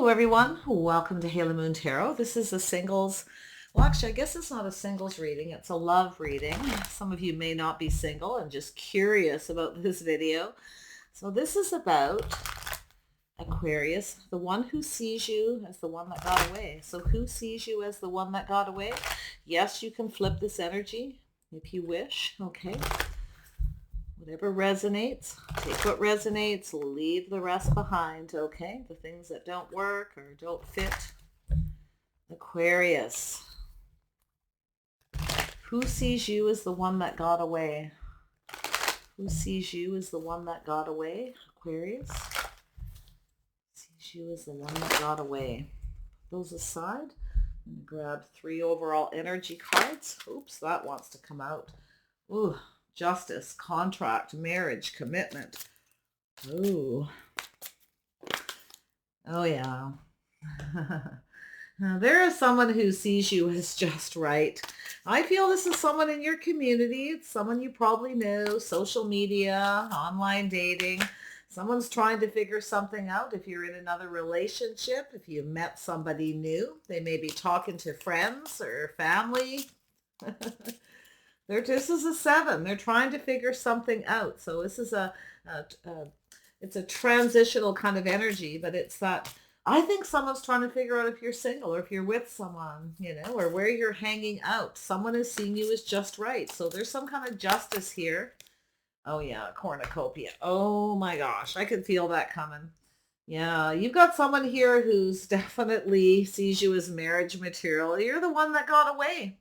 Hello everyone, welcome to Halo Moon Tarot. This is a singles, well actually I guess it's not a singles reading, it's a love reading. Some of you may not be single and just curious about this video. So this is about Aquarius, the one who sees you as the one that got away. So who sees you as the one that got away? Yes, you can flip this energy if you wish, okay? Whatever resonates, take what resonates, leave the rest behind, okay? The things that don't work or don't fit. Aquarius. Who sees you as the one that got away? Who sees you as the one that got away? Aquarius. Sees you as the one that got away. Put those aside. And grab 3 overall energy cards. Oops, that wants to come out. Ooh. Justice, contract, marriage, commitment. Ooh. Oh, yeah. Now, there is someone who sees you as just right. I feel this is someone in your community. It's someone you probably know, social media, online dating. Someone's trying to figure something out. If you're in another relationship, if you met somebody new, they may be talking to friends or family. This is a 7. They're trying to figure something out. So this is it's a transitional kind of energy, but it's that I think someone's trying to figure out if you're single or if you're with someone, you know, or where you're hanging out. Someone is seeing you as just right. So there's some kind of justice here. Oh yeah, cornucopia. Oh my gosh, I can feel that coming. Yeah, you've got someone here who's definitely sees you as marriage material. You're the one that got away.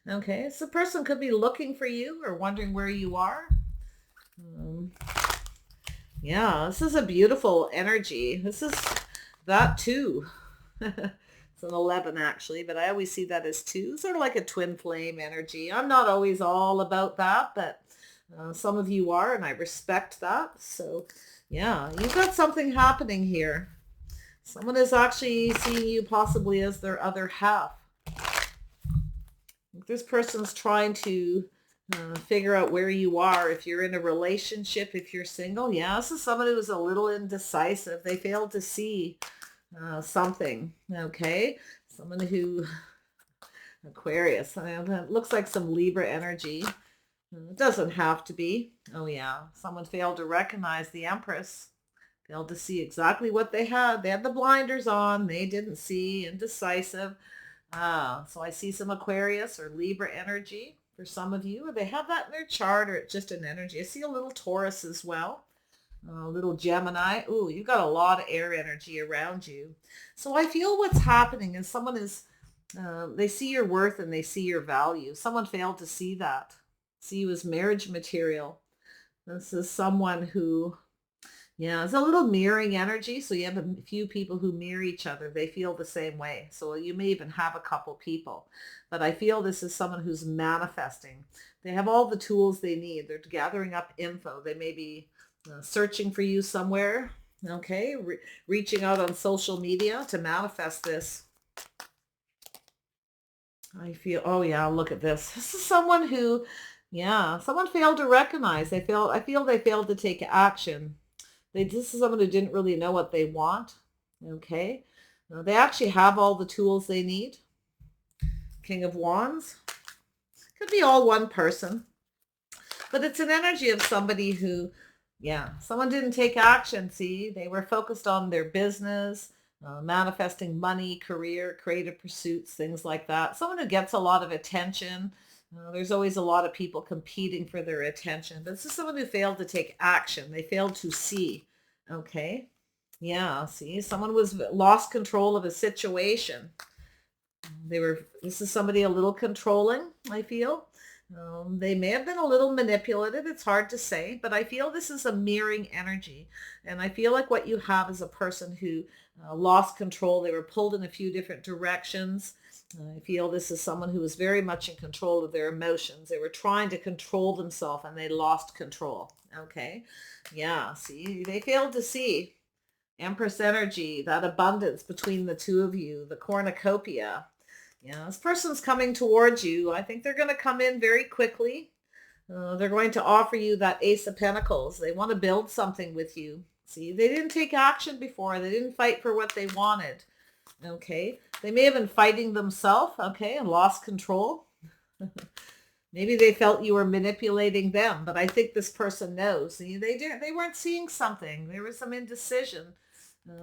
Okay, so the person could be looking for you or wondering where you are. Yeah, this is a beautiful energy. This is that too. It's an 11 actually, but I always see that as 2. Sort of like a twin flame energy. I'm not always all about that, but some of you are, and I respect that. So yeah, you've got something happening here. Someone is actually seeing you possibly as their other half. This person's trying to figure out where you are, if you're in a relationship, if you're single. Yeah, this is someone who is a little indecisive. They failed to see something, okay? Someone who, Aquarius, that looks like some Libra energy. It doesn't have to be. Oh yeah, someone failed to recognize the Empress. Failed to see exactly what they had. They had the blinders on. They didn't see, indecisive. So I see some Aquarius or Libra energy for some of you. They have that in their chart, or it's just an energy. I see a little Taurus as well, a little Gemini. Ooh, you've got a lot of air energy around you. So I feel what's happening is someone is, they see your worth and they see your value. Someone failed to see that. See you as marriage material. This is someone who, yeah, it's a little mirroring energy. So you have a few people who mirror each other. They feel the same way. So you may even have a couple people. But I feel this is someone who's manifesting. They have all the tools they need. They're gathering up info. They may be searching for you somewhere. Okay, reaching out on social media to manifest this. I feel, oh yeah, look at this. This is someone who, yeah, someone failed to recognize. I feel they failed to take action. This is someone who didn't really know what they want. Okay. They actually have all the tools they need. King of Wands. Could be all one person. But it's an energy of somebody who, yeah, someone didn't take action. See, they were focused on their business, manifesting money, career, creative pursuits, things like that. Someone who gets a lot of attention. There's always a lot of people competing for their attention. But this is someone who failed to take action. They failed to see. Okay. Yeah. See, someone lost control of a situation. This is somebody a little controlling, I feel. They may have been a little manipulative. It's hard to say, but I feel this is a mirroring energy. And I feel like what you have is a person who lost control. They were pulled in a few different directions. I feel this is someone who was very much in control of their emotions. They were trying to control themselves and they lost control. Okay. Yeah. See, they failed to see Empress energy, that abundance between the two of you, the cornucopia. Yeah, this person's coming towards you. I think they're going to come in very quickly. They're going to offer you that Ace of Pentacles. They want to build something with you. See, they didn't take action before. They didn't fight for what they wanted. Okay. They may have been fighting themselves, okay, and lost control. Maybe they felt you were manipulating them, but I think this person knows. See, they weren't seeing something. There was some indecision.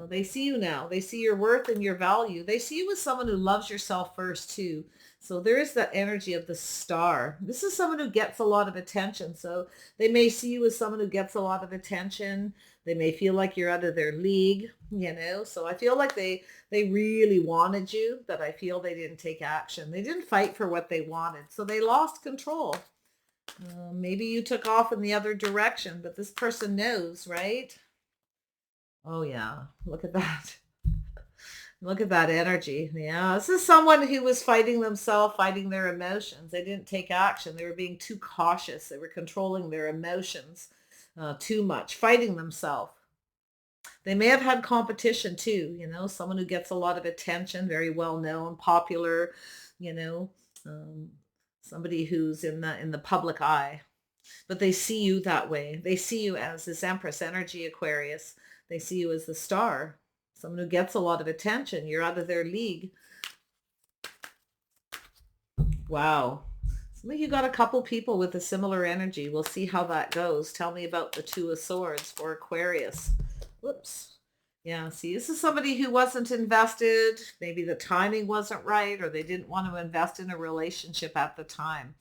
They see you now. They see your worth and your value. They see you as someone who loves yourself first too. So there is that energy of the star. This is someone who gets a lot of attention. So they may see you as someone who gets a lot of attention. They may feel like you're out of their league, you know. So I feel like they really wanted you, but I feel they didn't take action. They didn't fight for what they wanted. So they lost control. Maybe you took off in the other direction, but this person knows, right? Oh yeah, look at that. Look at that energy. Yeah, this is someone who was fighting themselves, fighting their emotions. They didn't take action. They were being too cautious. They were controlling their emotions too much, fighting themselves. They may have had competition too, you know, someone who gets a lot of attention, very well known, popular, you know, um, somebody who's in the public eye. But they see you that way. They see you as this Empress energy, Aquarius. They see you as the star, someone who gets a lot of attention. You're out of their league. Wow. Some of you got a couple people with a similar energy. We'll see how that goes. Tell me about the Two of Swords for Aquarius. Whoops. Yeah, see, this is somebody who wasn't invested. Maybe the timing wasn't right, or they didn't want to invest in a relationship at the time.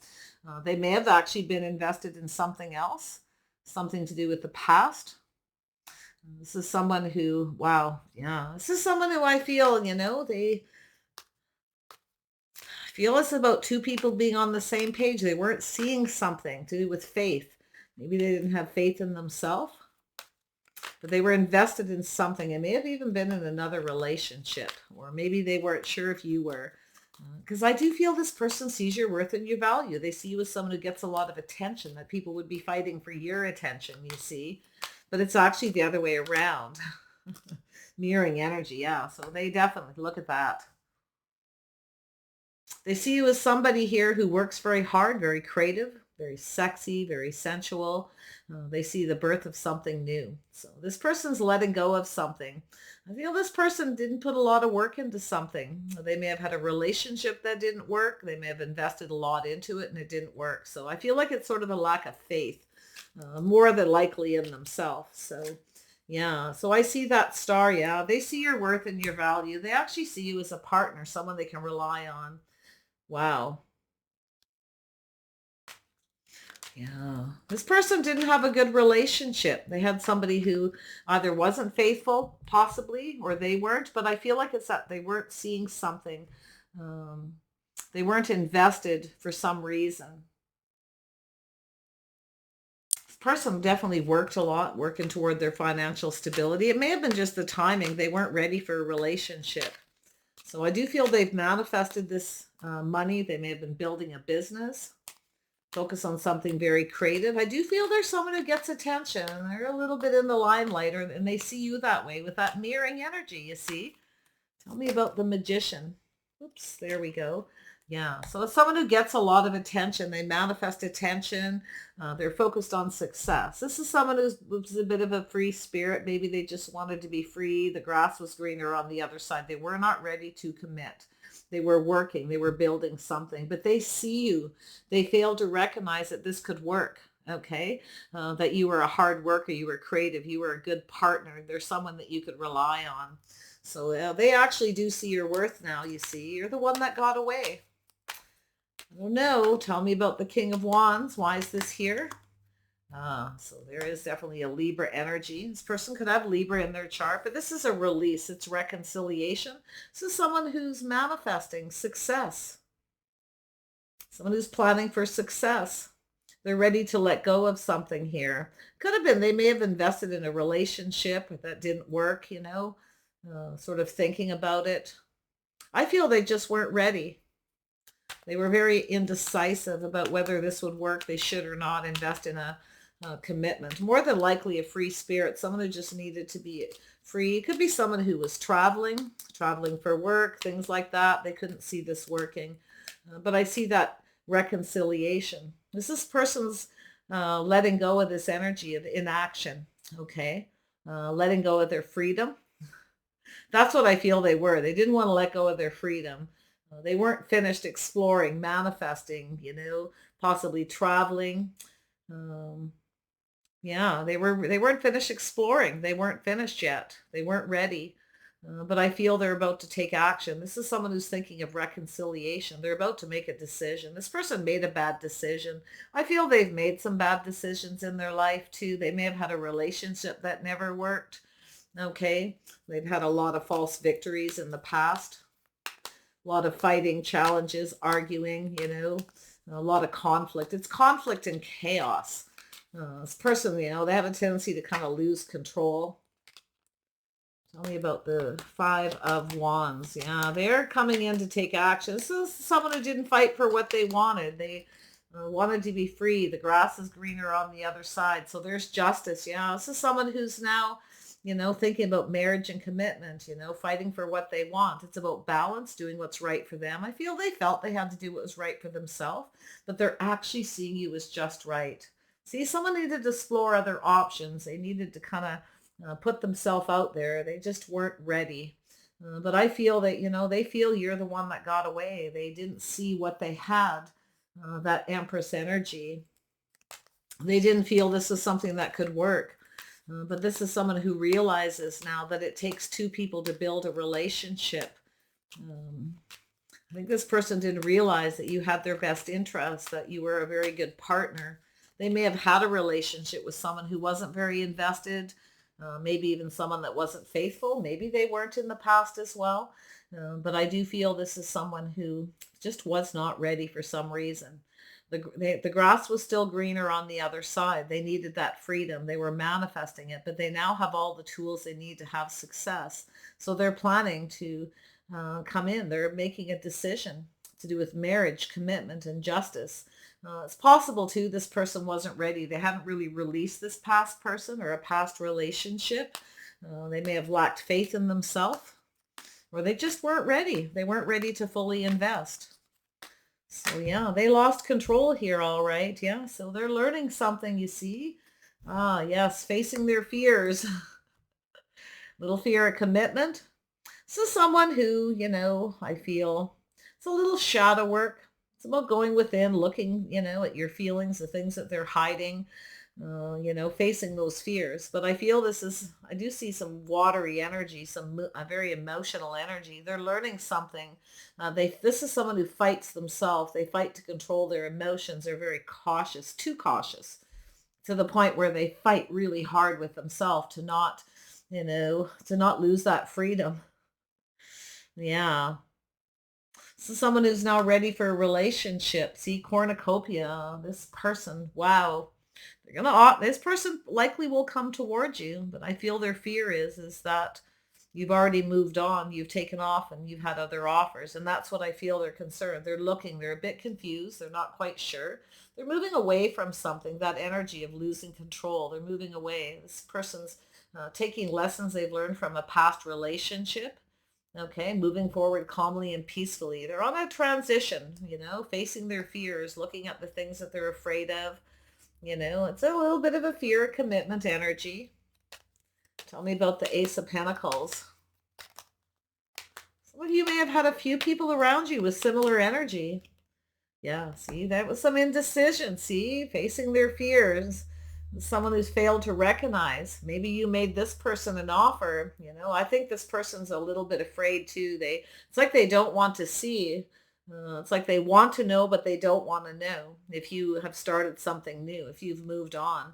They may have actually been invested in something else, something to do with the past. This is someone who, wow, yeah, this is someone who I feel, you know, they feel it's about two people being on the same page. They weren't seeing something to do with faith. Maybe they didn't have faith in themselves, but they were invested in something. It may have even been in another relationship, or maybe they weren't sure if you were. Because I do feel this person sees your worth and your value. They see you as someone who gets a lot of attention, that people would be fighting for your attention, you see. But it's actually the other way around. Mirroring energy, yeah. So they definitely, look at that. They see you as somebody here who works very hard, very creative, very sexy, very sensual. They see the birth of something new. So this person's letting go of something. I feel this person didn't put a lot of work into something. They may have had a relationship that didn't work. They may have invested a lot into it and it didn't work. So I feel like it's sort of a lack of faith, more than likely in themselves. So yeah, so I see that star. Yeah, they see your worth and your value. They actually see you as a partner, someone they can rely on. Wow. Yeah. This person didn't have a good relationship. They had somebody who either wasn't faithful, possibly, or they weren't, but I feel like it's that they weren't seeing something. Um, they weren't invested for some reason. This person definitely worked a lot, working toward their financial stability. It may have been just the timing. They weren't ready for a relationship. So I do feel they've manifested this money. They may have been building a business, focus on something very creative. I do feel there's someone who gets attention. They're a little bit in the limelight, and they see you that way with that mirroring energy, you see. Tell me about the magician. Oops, there we go. Yeah, so it's someone who gets a lot of attention. They manifest attention. They're focused on success. This is someone who's a bit of a free spirit. Maybe they just wanted to be free. The grass was greener on the other side. They were not ready to commit. They were working. They were building something, but they see you. They fail to recognize that this could work. Okay, that you were a hard worker. You were creative. You were a good partner. There's someone that you could rely on. So they actually do see your worth now, you see. You're the one that got away. I don't know. Tell me about the King of Wands. Why is this here? So there is definitely a Libra energy. This person could have Libra in their chart, but this is a release. It's reconciliation. This is someone who's manifesting success. Someone who's planning for success. They're ready to let go of something here. Could have been, they may have invested in a relationship that didn't work, you know, sort of thinking about it. I feel they just weren't ready. They were very indecisive about whether this would work. They should or not invest in a commitment. More than likely a free spirit, someone who just needed to be free. It could be someone who was traveling for work, things like that. They couldn't see this working. But I see that reconciliation. This person's letting go of this energy of inaction. Okay. letting go of their freedom. That's what I feel they were. They didn't want to let go of their freedom. They weren't finished exploring, manifesting, possibly traveling. Um, yeah, they weren't finished exploring. They weren't finished yet. They weren't ready. But I feel they're about to take action. This is someone who's thinking of reconciliation. They're about to make a decision. This person made a bad decision. I feel they've made some bad decisions in their life too. They may have had a relationship that never worked. Okay. They've had a lot of false victories in the past, a lot of fighting, challenges, arguing, a lot of conflict. It's conflict and chaos. This person, they have a tendency to kind of lose control. Tell me about the Five of Wands. Yeah, they're coming in to take action. This is someone who didn't fight for what they wanted. They wanted to be free. The grass is greener on the other side. So there's justice. Yeah, this is someone who's now, thinking about marriage and commitment, fighting for what they want. It's about balance, doing what's right for them. I feel they felt they had to do what was right for themselves, but they're actually seeing you as just right. See, someone needed to explore other options. They needed to kind of put themselves out there. They just weren't ready. But I feel that, they feel you're the one that got away. They didn't see what they had, that Empress energy. They didn't feel this is something that could work. But this is someone who realizes now that it takes two people to build a relationship. Um, I think this person didn't realize that you had their best interests, that you were a very good partner. They may have had a relationship with someone who wasn't very invested, maybe even someone that wasn't faithful. Maybe they weren't in the past as well. But I do feel this is someone who just was not ready for some reason. The grass was still greener on the other side. They needed that freedom. They were manifesting it, but they now have all the tools they need to have success. So they're planning to come in. They're making a decision to do with marriage, commitment, and justice. It's possible too, this person wasn't ready. They haven't really released this past person or a past relationship. They may have lacked faith in themselves, or they just weren't ready. They weren't ready to fully invest. So yeah, they lost control here, all right. Yeah, so they're learning something, you see. Ah, yes, facing their fears. Little fear of commitment. So someone who, I feel it's a little shadow work. It's about going within, looking, at your feelings, the things that they're hiding, facing those fears. But I do see some watery energy, a very emotional energy. They're learning something. This is someone who fights themselves. They fight to control their emotions. They're very cautious, too cautious, to the point where they fight really hard with themselves to not lose that freedom. Yeah. So someone who's now ready for a relationship. See, cornucopia, this person, wow. This person likely will come towards you, but I feel their fear is that you've already moved on, you've taken off and you've had other offers. And that's what I feel they're concerned. They're looking, they're a bit confused. They're not quite sure. They're moving away from something, that energy of losing control. They're moving away. This person's taking lessons they've learned from a past relationship. Okay, moving forward calmly and peacefully. They're on a transition, facing their fears, looking at the things that they're afraid of. It's a little bit of a fear commitment energy. Tell me about the Ace of Pentacles. Some of you may have had a few people around you with similar energy. Yeah, see, that was some indecision. See, facing their fears. Someone who's failed to recognize. Maybe you made this person an offer. I think this person's a little bit afraid too. It's like they don't want to see. It's like they want to know, but they don't want to know if you have started something new, if you've moved on.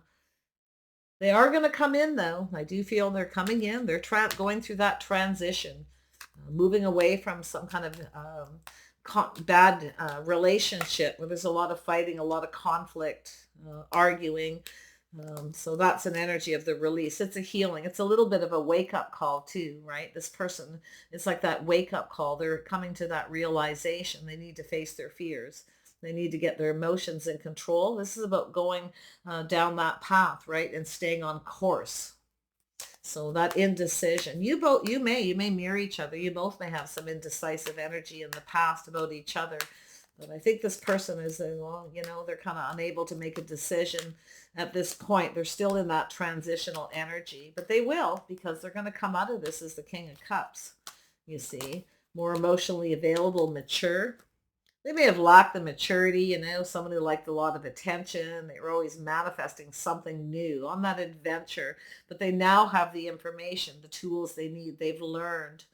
They are going to come in though. I do feel they're coming in. They're going through that transition, moving away from some kind of bad relationship where there's a lot of fighting, a lot of conflict, arguing. So that's an energy of the release. It's a healing. It's a little bit of a wake-up call too, right? This person, it's like that wake-up call. They're coming to that realization. They need to face their fears. They need to get their emotions in control. This is about going down that path, right? And staying on course. So that indecision, you may mirror each other. You both may have some indecisive energy in the past about each other. But I think this person is, well, they're kind of unable to make a decision at this point. They're still in that transitional energy, but they will, because they're going to come out of this as the King of Cups, you see. More emotionally available, mature. They may have lacked the maturity, someone who liked a lot of attention. They were always manifesting something new on that adventure, but they now have the information, the tools they need. They've learned.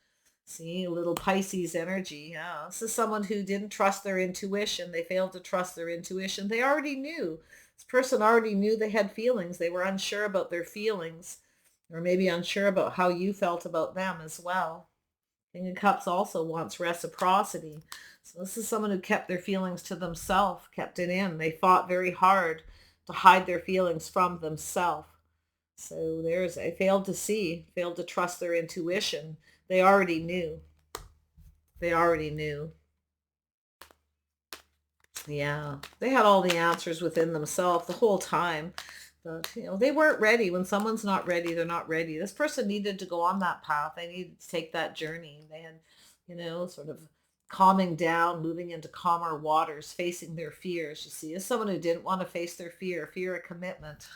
See, a little Pisces energy. Yeah, this is someone who didn't trust their intuition. They failed to trust their intuition. They already knew. This person already knew they had feelings. They were unsure about their feelings, or maybe unsure about how you felt about them as well. King of Cups also wants reciprocity. So this is someone who kept their feelings to themselves, kept it in. They fought very hard to hide their feelings from themselves. So I failed to see, failed to trust their intuition. They already knew. They already knew. Yeah, they had all the answers within themselves the whole time. But, they weren't ready. When someone's not ready, they're not ready. This person needed to go on that path. They needed to take that journey. They had, sort of calming down, moving into calmer waters, facing their fears. You see, as someone who didn't want to face their fear of commitment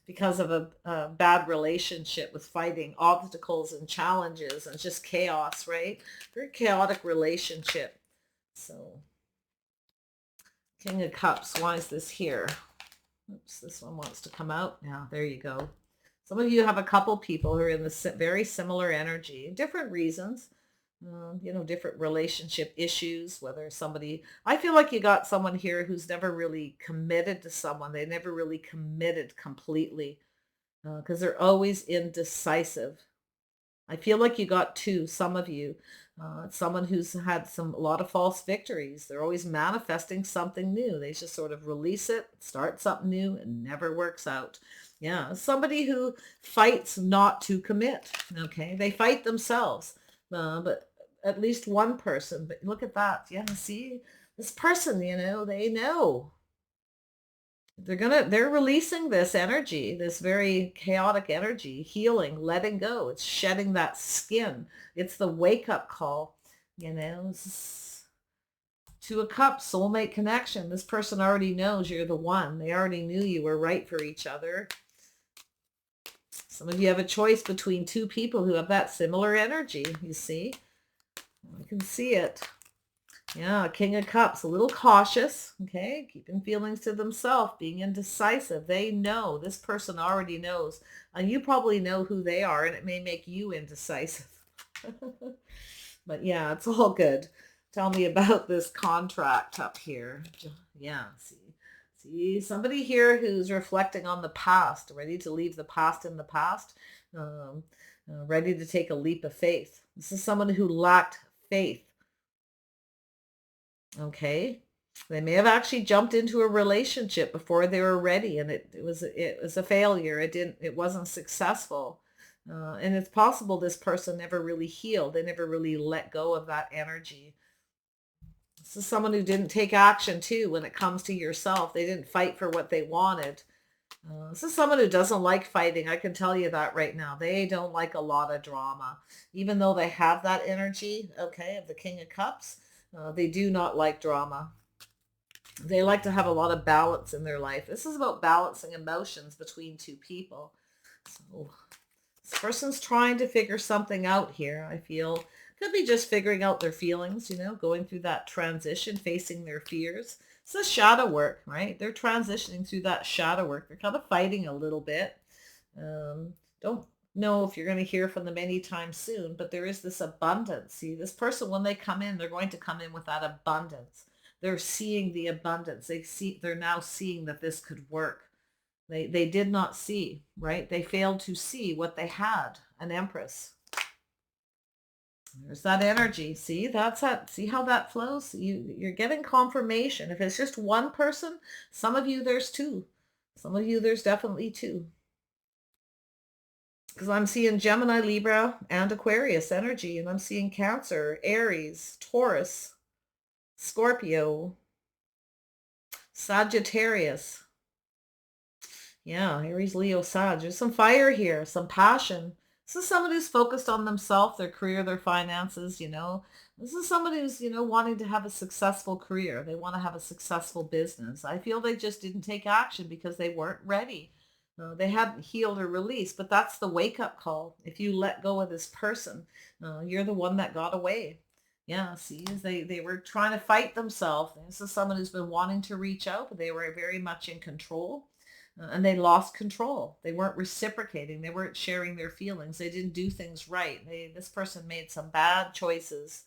because of a bad relationship, with fighting obstacles and challenges and just chaos, right? Very chaotic relationship. So, King of Cups, why is this here? Oops, this one wants to come out. Yeah, there you go. Some of you have a couple people who are in this very similar energy, different reasons, different relationship issues, whether somebody, I feel like you got someone here who's never really committed to someone. They never really committed completely, because they're always indecisive. I feel like you got some of you, someone who's had a lot of false victories. They're always manifesting something new. They just sort of release it, start something new, and never works out. Yeah, somebody who fights not to commit. Okay, they fight themselves, but at least one person. But look at that. Yeah, see, this person, they know. They're releasing this energy, this very chaotic energy, healing, letting go. It's shedding that skin. It's the wake up call, Two of Cups, soulmate connection. This person already knows you're the one. They already knew you were right for each other. Some of you have a choice between two people who have that similar energy, you see. I can see it. Yeah, King of Cups, a little cautious, okay? Keeping feelings to themselves, being indecisive. They know. This person already knows. And you probably know who they are, and it may make you indecisive. But yeah, it's all good. Tell me about this contract up here. Yeah, see, somebody here who's reflecting on the past, ready to leave the past in the past, ready to take a leap of faith. This is someone who lacked faith. Okay, they may have actually jumped into a relationship before they were ready, and it was a failure. It wasn't successful, and it's possible this person never really healed. They never really let go of that energy. This is someone who didn't take action too when it comes to yourself. They didn't fight for what they wanted. This is someone who doesn't like fighting. I can tell you that right now. They don't like a lot of drama, even though they have that energy, okay, of the King of Cups. They do not like drama. They like to have a lot of balance in their life. This is about balancing emotions between two people. So this person's trying to figure something out here, I feel. Could be just figuring out their feelings, going through that transition, facing their fears. It's a shadow work, right? They're transitioning through that shadow work. They're kind of fighting a little bit. Don't know if you're going to hear from them anytime soon, but there is this abundance. See, this person, when they come in, they're going to come in with that abundance. They're seeing the abundance. They're now seeing that this could work. They did not see, right? They failed to see what they had, an Empress. There's that energy. See, see how that flows? You're getting confirmation. If it's just one person, some of you, there's two. Some of you, there's definitely two. Because I'm seeing Gemini, Libra, and Aquarius energy, and I'm seeing Cancer, Aries, Taurus, Scorpio, Sagittarius. Yeah, Aries, Leo, Sag. There's some fire here, some passion, This is somebody who's focused on themselves, their career, their finances, you know. This is somebody who's, you know, wanting to have a successful career. They want to have a successful business. I feel they just didn't take action because they weren't ready. They hadn't healed or released, but that's the wake up call. If you let go of this person, you're the one that got away. Yeah, see, they were trying to fight themselves. This is someone who's been wanting to reach out, but they were very much in control, and they lost control. They weren't reciprocating. They weren't sharing their feelings. They didn't do things right. This person made some bad choices.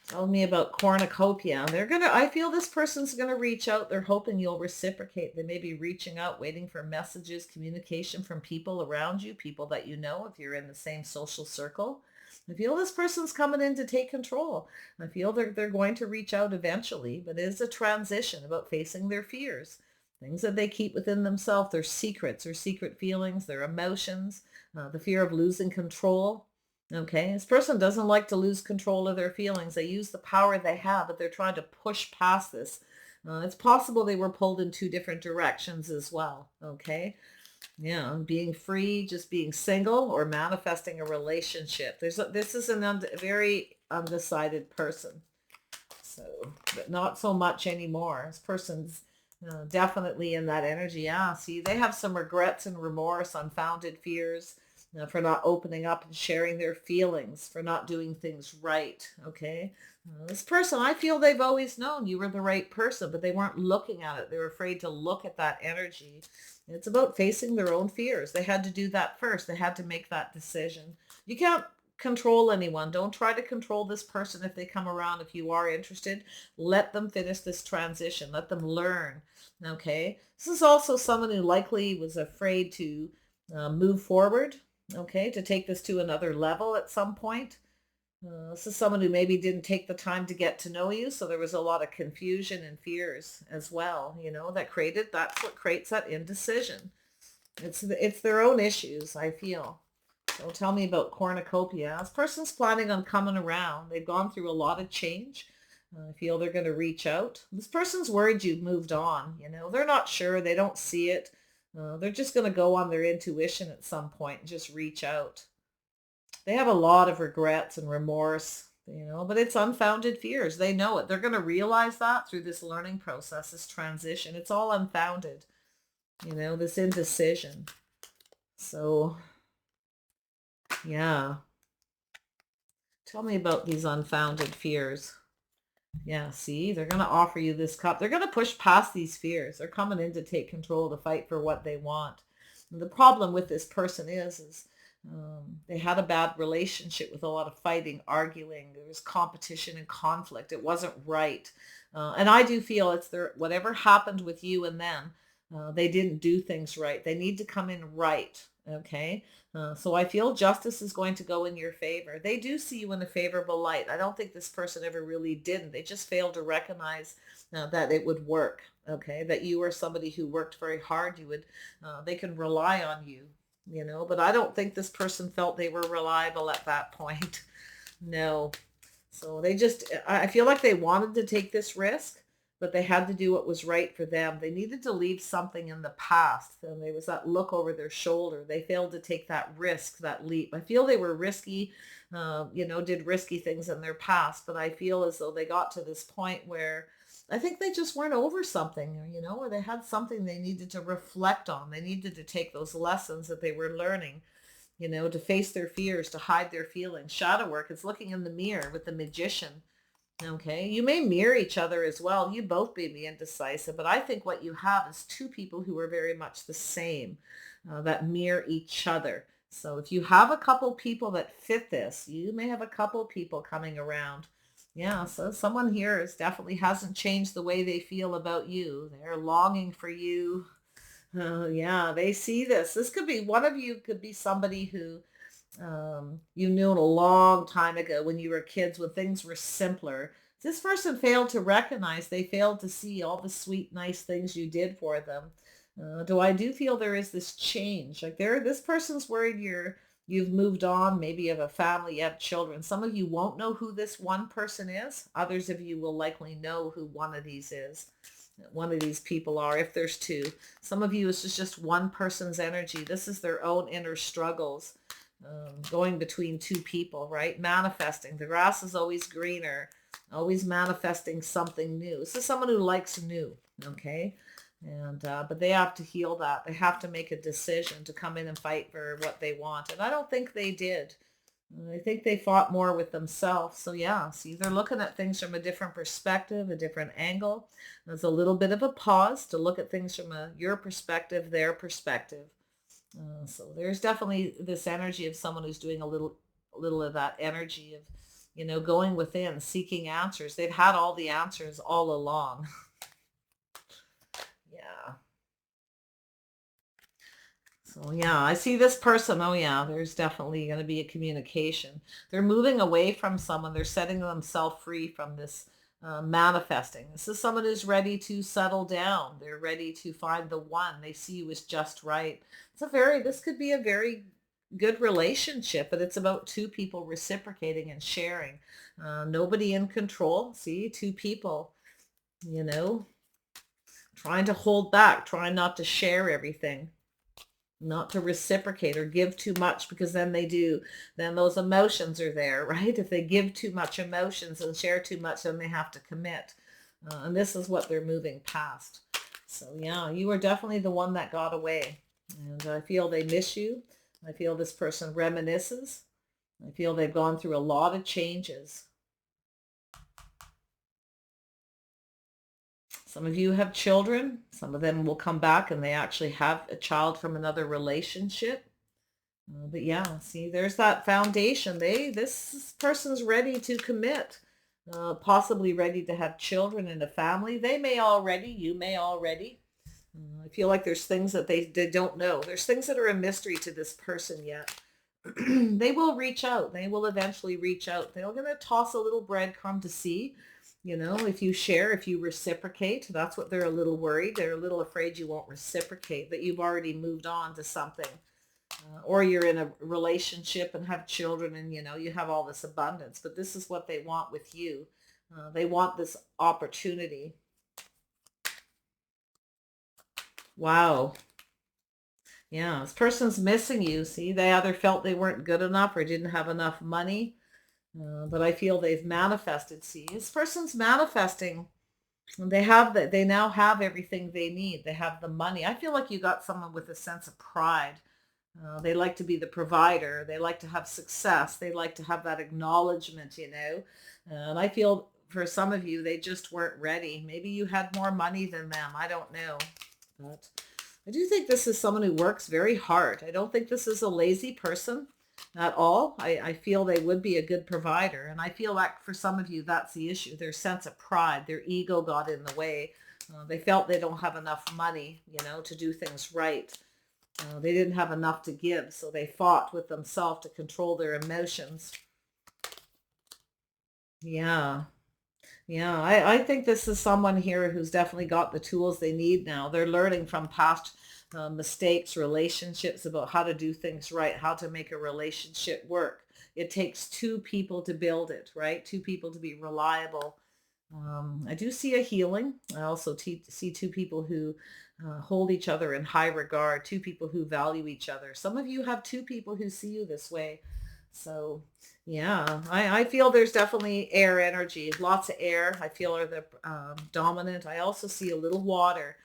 Tell me about cornucopia. I feel this person's gonna reach out. They're hoping you'll reciprocate. They may be reaching out, waiting for messages, communication from people around you, people that you know, if you're in the same social circle. I feel this person's coming in to take control. I feel they're going to reach out eventually, but it is a transition about facing their fears, things that they keep within themselves, their secrets, their secret feelings, their emotions, the fear of losing control. Okay, this person doesn't like to lose control of their feelings. They use the power they have, but they're trying to push past this. It's possible they were pulled in two different directions as well. Okay, yeah, being free, just being single, or manifesting a relationship. This is a very undecided person. So, but not so much anymore. This person's definitely in that energy. Yeah, see, they have some regrets and remorse, unfounded fears, for not opening up and sharing their feelings, for not doing things right. Okay. This person, I feel they've always known you were the right person, but they weren't looking at it. They were afraid to look at that energy. It's about facing their own fears. They had to do that first. They had to make that decision. You can't control anyone. Don't try to control this person if they come around. If you are interested, let them finish this transition. Let them learn. Okay. This is also someone who likely was afraid to move forward. Okay. To take this to another level at some point. This is someone who maybe didn't take the time to get to know you. So there was a lot of confusion and fears as well, you know, that's what creates that indecision. It's their own issues, I feel. So tell me about cornucopia. This person's planning on coming around. They've gone through a lot of change. I feel they're going to reach out. This person's worried you've moved on. You know, they're not sure. They don't see it. They're just going to go on their intuition at some point and just reach out. They have a lot of regrets and remorse, you know, but it's unfounded fears. They know it. They're going to realize that through this learning process, this transition. It's all unfounded, you know, this indecision. So, yeah. Tell me about these unfounded fears. Yeah, see, they're going to offer you this cup. They're going to push past these fears. They're coming in to take control, to fight for what they want. And the problem with this person is they had a bad relationship with a lot of fighting, arguing. There was competition and conflict. It wasn't right. And I do feel it's their, whatever happened with you and them, they didn't do things right. They need to come in right. Okay. So I feel justice is going to go in your favor. They do see you in a favorable light. I don't think this person ever really didn't. They just failed to recognize that it would work. Okay. That you are somebody who worked very hard. They can rely on you, you know, but I don't think this person felt they were reliable at that point. No. So I feel like they wanted to take this risk, but they had to do what was right for them. They needed to leave something in the past. And there was that look over their shoulder. They failed to take that risk, that leap. I feel they were risky, you know, did risky things in their past, but I feel as though they got to this point where I think they just weren't over something, you know, or they had something they needed to reflect on. They needed to take those lessons that they were learning, you know, to face their fears, to hide their feelings. Shadow work is looking in the mirror with the magician. Okay, you may mirror each other as well. You both may be indecisive, but I think what you have is two people who are very much the same, that mirror each other. So if you have a couple people that fit this, you may have a couple people coming around. Yeah, so someone here is definitely hasn't changed the way they feel about you. They're longing for you. Yeah, they see this. This could be one of you, could be somebody who you knew a long time ago when you were kids, when things were simpler. This person failed to recognize, they failed to see all the sweet, nice things you did for them. I do feel there is this change. Like this person's worried you've moved on. Maybe you have a family, you have children. Some of you won't know who this one person is. Others of you will likely know who one of these is. One of these people are, if there's two. Some of you, it's just one person's energy. This is their own inner struggles. going between two people, right? Manifesting. The grass is always greener, always manifesting something new. This is someone who likes new, okay? And but they have to heal that. They have to make a decision to come in and fight for what they want. And I don't think they did. I think they fought more with themselves. So yeah, see, they're looking at things from a different perspective, a different angle. There's a little bit of a pause to look at things from your perspective, their perspective. So there's definitely this energy of someone who's doing a little of that energy of, going within, seeking answers. They've had all the answers all along. Yeah. So yeah, I see this person. Oh yeah, there's definitely going to be a communication. They're moving away from someone. They're setting themselves free from this manifesting. This is someone who's ready to settle down. They're ready to find the one. They see you as just right. This could be a very good relationship, but it's about two people reciprocating and sharing. Nobody in control. See, two people, you know, trying to hold back, trying not to share everything, not to reciprocate or give too much, because then those emotions are there, right? If they give too much emotions and share too much, then they have to commit. And this is what they're moving past. So yeah, you are definitely the one that got away. And I feel they miss you. I feel this person reminisces. I feel they've gone through a lot of changes. Some of you have children. Some of them will come back and they actually have a child from another relationship. But yeah, see, there's that foundation. This person's ready to commit, possibly ready to have children and a family. You may already. I feel like there's things that they don't know. There's things that are a mystery to this person yet. They will reach out. They will eventually reach out. They're going to toss a little breadcrumb to see, if you share, if you reciprocate. That's what they're a little worried. They're a little afraid you won't reciprocate, that you've already moved on to something. Or you're in a relationship and have children and, you have all this abundance. But this is what they want with you. They want this opportunity. Wow. Yeah, this person's missing you. See, they either felt they weren't good enough or didn't have enough money. But I feel they've manifested. See, this person's manifesting. And they now have everything they need. They have the money. I feel like you got someone with a sense of pride. They like to be the provider. They like to have success. They like to have that acknowledgement. And I feel for some of you, they just weren't ready. Maybe you had more money than them. I don't know. But I do think this is someone who works very hard. I don't think this is a lazy person at all. I feel they would be a good provider. And I feel like for some of you, that's the issue. Their sense of pride, their ego got in the way. They felt they don't have enough money, to do things right. They didn't have enough to give, so they fought with themselves to control their emotions. Yeah. Yeah, I think this is someone here who's definitely got the tools they need now. They're learning from past mistakes, relationships, about how to do things right, how to make a relationship work. It takes two people to build it, right? Two people to be reliable. I do see a healing. I also see two people who hold each other in high regard, two people who value each other. Some of you have two people who see you this way. So yeah, I feel there's definitely air energy, lots of air. I feel are the dominant. I also see a little water,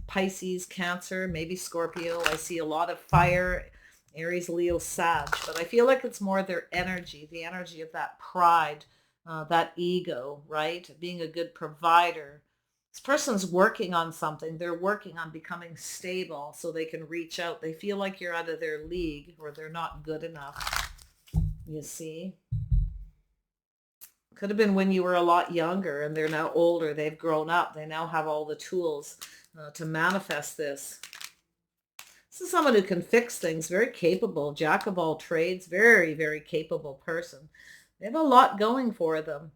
Pisces, Cancer, maybe Scorpio. I see a lot of fire, Aries, Leo, Sag, but I feel like it's more their energy, the energy of that pride, that ego, right? Being a good provider. This person's working on something. They're working on becoming stable so they can reach out. They feel like you're out of their league or they're not good enough. You see? Could have been when you were a lot younger and they're now older. They've grown up. They now have all the tools to manifest this. This is someone who can fix things, very capable, jack of all trades, very, very capable person. They have a lot going for them.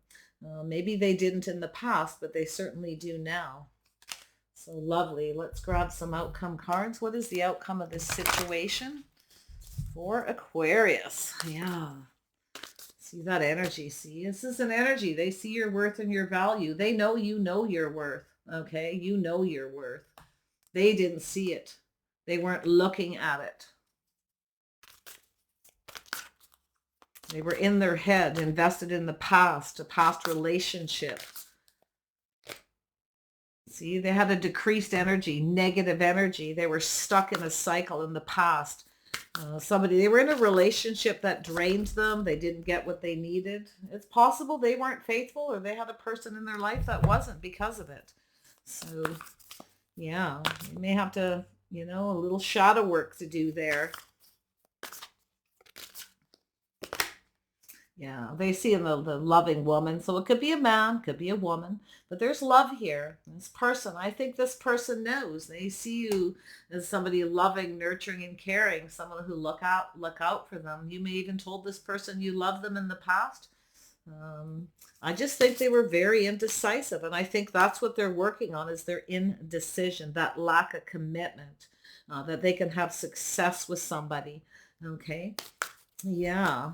Maybe they didn't in the past, but they certainly do now. So lovely. Let's grab some outcome cards. What is the outcome of this situation for Aquarius? Yeah. See that energy. See, this is an energy. They see your worth and your value. They know you know your worth. Okay. You know your worth. They didn't see it. They weren't looking at it. They were in their head, invested in the past, a past relationship. See, they had a decreased energy, negative energy. They were stuck in a cycle in the past. They were in a relationship that drained them. They didn't get what they needed. It's possible they weren't faithful or they had a person in their life that wasn't because of it. So, yeah, you may have to, a little shadow work to do there. Yeah, they see in the loving woman. So it could be a man, could be a woman, but there's love here. This person, I think this person knows. They see you as somebody loving, nurturing, and caring, someone who look out for them. You may even told this person you love them in the past. Um, I just think they were very indecisive, and I think that's what they're working on is their indecision, that lack of commitment, that they can have success with somebody. Okay. Yeah.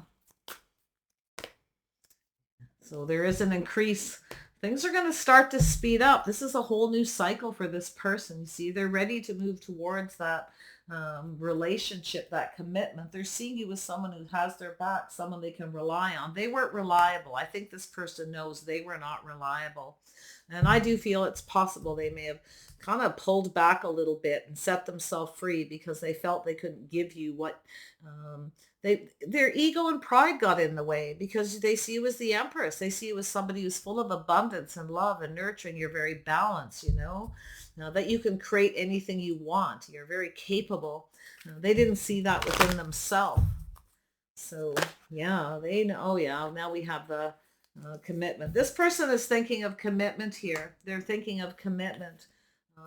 So there is an increase. Things are going to start to speed up. This is a whole new cycle for this person. You see, they're ready to move towards that relationship, that commitment. They're seeing you as someone who has their back, someone they can rely on. They weren't reliable. I think this person knows they were not reliable. And I do feel it's possible they may have kind of pulled back a little bit and set themselves free because they felt they couldn't give you what their ego and pride got in the way because they see you as the empress. They see you as somebody who's full of abundance and love and nurturing. You're very balanced, now that you can create anything you want. You're very capable. They didn't see that within themselves. So yeah, they know. Oh yeah, now we have the commitment. This person is thinking of commitment here. They're thinking of commitment.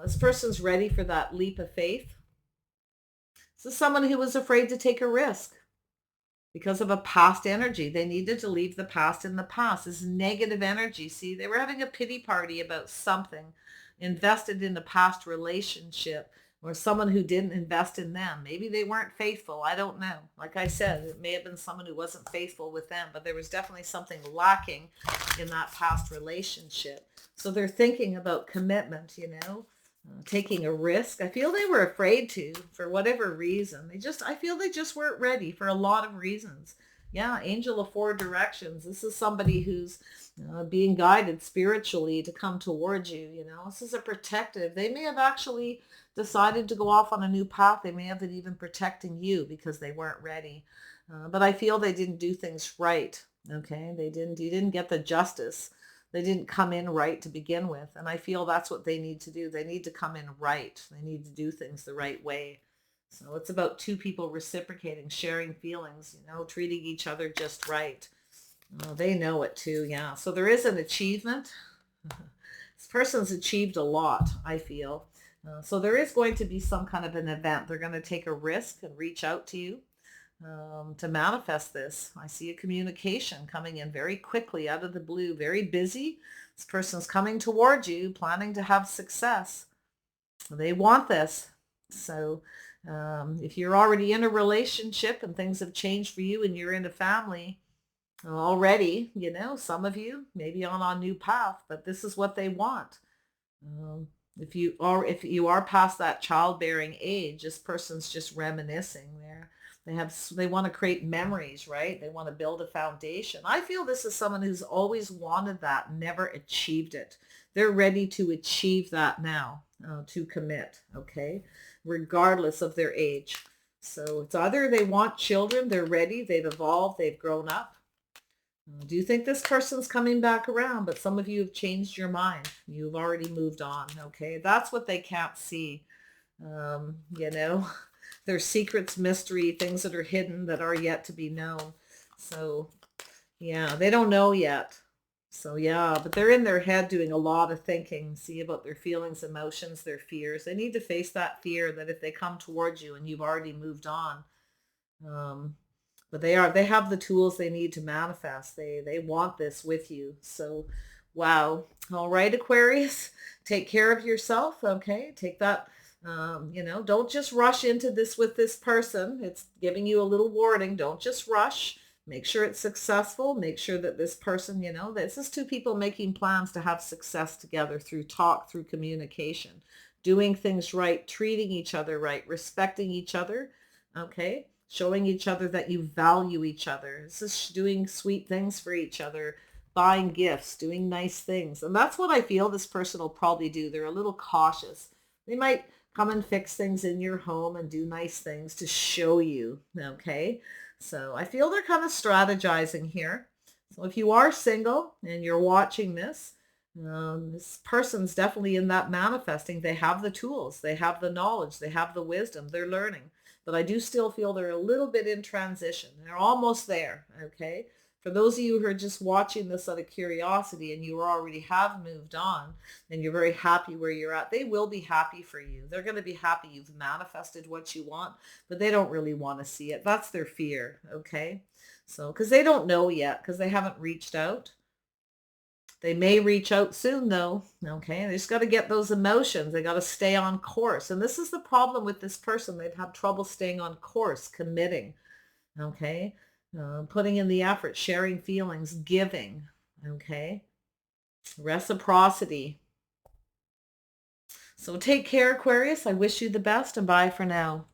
This person's ready for that leap of faith. This is someone who was afraid to take a risk because of a past energy. They needed to leave the past in the past. This negative energy. See, they were having a pity party about something, invested in a past relationship or someone who didn't invest in them. Maybe they weren't faithful. I don't know. Like I said, it may have been someone who wasn't faithful with them, but there was definitely something lacking in that past relationship. So they're thinking about commitment, taking a risk. I feel they were afraid to, for whatever reason. I feel they just weren't ready for a lot of reasons. Yeah, angel of four directions. This is somebody who's being guided spiritually to come towards you. This is a protective. They may have actually decided to go off on a new path. They may have been even protecting you because they weren't ready. But I feel they didn't do things right. Okay, you didn't get the justice. They didn't come in right to begin with. And I feel that's what they need to do. They need to come in right. They need to do things the right way. So it's about two people reciprocating, sharing feelings, treating each other just right. They know it too. Yeah. So there is an achievement. This person's achieved a lot, I feel. So there is going to be some kind of an event. They're going to take a risk and reach out to you to manifest this. I see a communication coming in very quickly out of the blue, very busy. This person's coming towards you, planning to have success. They want this. So if you're already in a relationship and things have changed for you and you're in a family already, some of you may be on a new path, but this is what they want. If you are past that childbearing age, this person's just reminiscing there. They want to create memories, right? They want to build a foundation. I feel this is someone who's always wanted that, never achieved it. They're ready to achieve that now, to commit, okay? Regardless of their age. So it's either they want children, they're ready, they've evolved, they've grown up. Do you think this person's coming back around? But some of you have changed your mind. You've already moved on, okay? That's what they can't see. There's secrets, mystery, things that are hidden that are yet to be known. So, yeah, they don't know yet. So, yeah, but they're in their head doing a lot of thinking, see about their feelings, emotions, their fears. They need to face that fear that if they come towards you and you've already moved on, but they have the tools they need to manifest. They want this with you. So, wow. All right, Aquarius, take care of yourself. Okay, take that. Don't just rush into this with this person. It's giving you a little warning. Don't just rush. Make sure it's successful. Make sure that this person, this is two people making plans to have success together through talk, through communication, doing things right, treating each other right, respecting each other. Okay. showing each other that you value each other. This is doing sweet things for each other, buying gifts, doing nice things. And that's what I feel this person will probably do. They're a little cautious. They might come and fix things in your home and do nice things to show you. Okay. So I feel they're kind of strategizing here. So if you are single and you're watching this person's definitely in that manifesting. They have the tools, they have the knowledge, they have the wisdom, they're learning. But I do still feel they're a little bit in transition. They're almost there, okay? For those of you who are just watching this out of curiosity and you already have moved on and you're very happy where you're at, they will be happy for you. They're going to be happy you've manifested what you want, but they don't really want to see it. That's their fear, okay? So, because they don't know yet, because they haven't reached out. They may reach out soon though. Okay. They just got to get those emotions. They got to stay on course. And this is the problem with this person. They've had trouble staying on course, committing. Okay. Putting in the effort, sharing feelings, giving. Okay. Reciprocity. So take care, Aquarius. I wish you the best and bye for now.